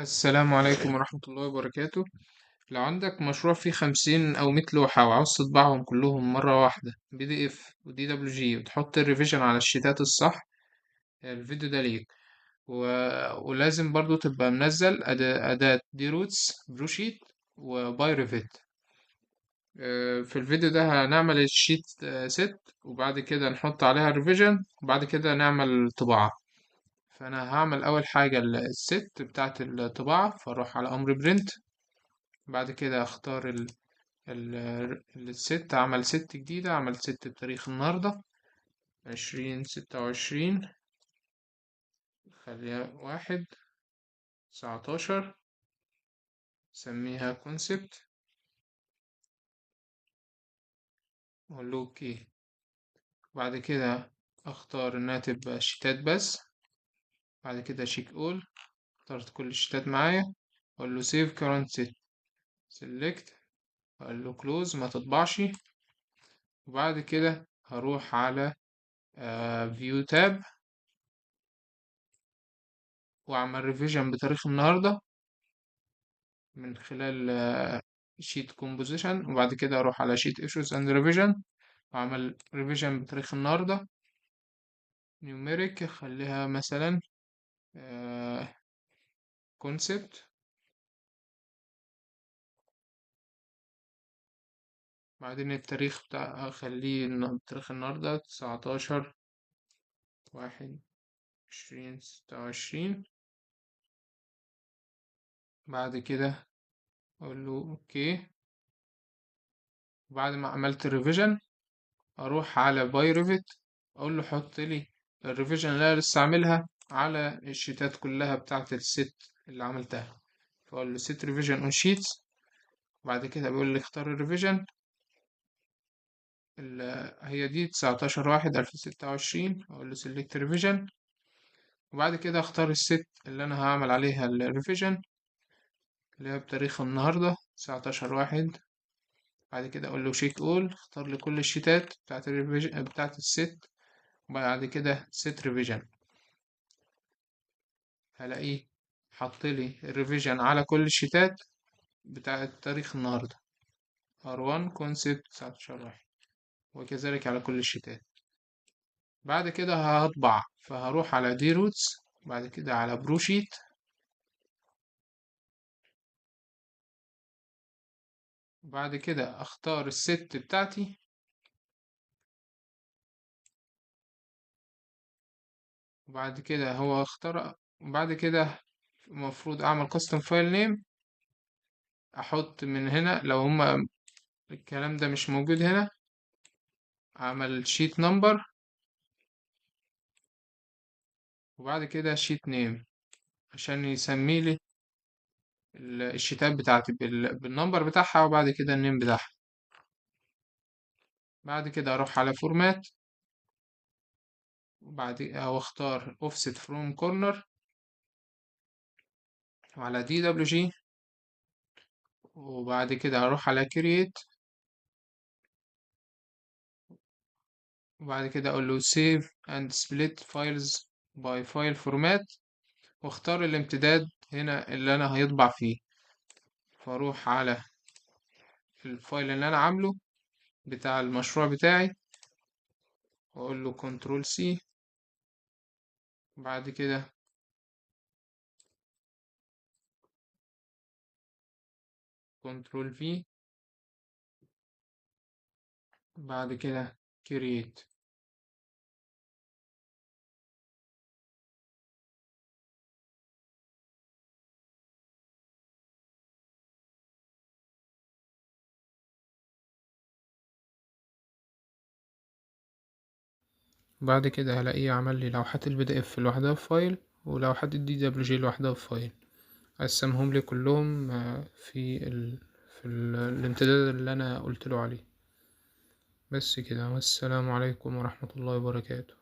السلام عليكم ورحمة الله وبركاته. لو عندك مشروع فيه 50 أو 100 لوحة وعاوز تطبعهم كلهم مرة واحدة PDF ودي دبليو جي وتحط الريفيجن على الشيتات الصح، الفيديو ده ليك. و... ولازم برضو تبقى منزل أداة دي روتس بروشيت وباي ريفيت. في الفيديو ده هنعمل الشيت ست، وبعد كده نحط عليها الريفيجن، وبعد كده نعمل طباعة. فأنا هعمل أول حاجة الست بتاعت الطباعة، فأروح على أمر برنت. بعد كده اختار الست، عمل ست جديدة، عمل ست بتاريخ النهاردة 2026، خليها 1/19، سميها كونسبت، واقول له اوكي. بعد كده اختار انها تبقى شيتات بس. بعد كده شيك اول، اخترت كل الشيتات معايا، اقول له سيف كرنت ست، سيلكت، اقول له كلوز ما تطبعش. وبعد كده هروح على فيو تاب، واعمل ريفيجن بتاريخ النهارده من خلال شيت كومبوزيشن. وبعد كده اروح على شيت ايشوز اند ريفيجن، واعمل ريفيجن بتاريخ النهارده نيوميريك، خليها مثلا كونسبت. بعدين التاريخ بتاع اخليه تاريخ النهارده 19/1/2026. بعد كده اقول له اوكي. بعد ما عملت الريفيجن اروح على باي ريفيت، اقول له حط لي الريفيجن اللي انا لسه عاملها على الشيتات كلها بتاعت الست اللي عملتها. فاقول له set revision on sheets. بعد كده بيقول لي اختار الريفيجن، هي دي 19/1/2026، اقول له select revision. وبعد كده اختار الست اللي انا هعمل عليها الريفيجن، اللي هي بتاريخ النهاردة 19/1. بعد كده اقول له شيك اول، اختار لي كل الشيتات بتاعت الريفيجن بتاعت الست. وبعد كده set revision، هلاقيه حط لي الريفيجن على كل الشيتات بتاعة تاريخ النهاردة R1 concept 19/1، وكذلك على كل الشيتات. بعد كده هطبع، فهروح على دي روتس، بعد كده على بروشيت، بعد كده اختار الست بتاعتي. وبعد كده هو اختار، بعد كده المفروض اعمل custom file name، احط من هنا لو هما الكلام ده مش موجود هنا، اعمل sheet number، وبعد كده sheet name عشان يسمي لي الشيتات بتاعتي بالنمبر بتاعها، وبعد كده النيم بتاعها. بعد كده اروح على فورمات، وبعد او اختار offset from corner، وعلى دي دبليو جي. وبعد كده اروح على create، وبعد كده اقول له save and split files by file format، واختار الامتداد هنا اللي انا هيطبع فيه. فاروح على الفايل اللي انا عامله بتاع المشروع بتاعي، واقول له كنترول سي. بعد كده كنترول في، بعد كده create. بعد كده هلاقيه عمل لي لوحات البي دي اف لوحدها في فايل، ولوحات الدي دبليو جي لوحدها في فايل، قسمهم لي كلهم في الامتداد اللي انا قلت له عليه. بس كده، والسلام عليكم ورحمة الله وبركاته.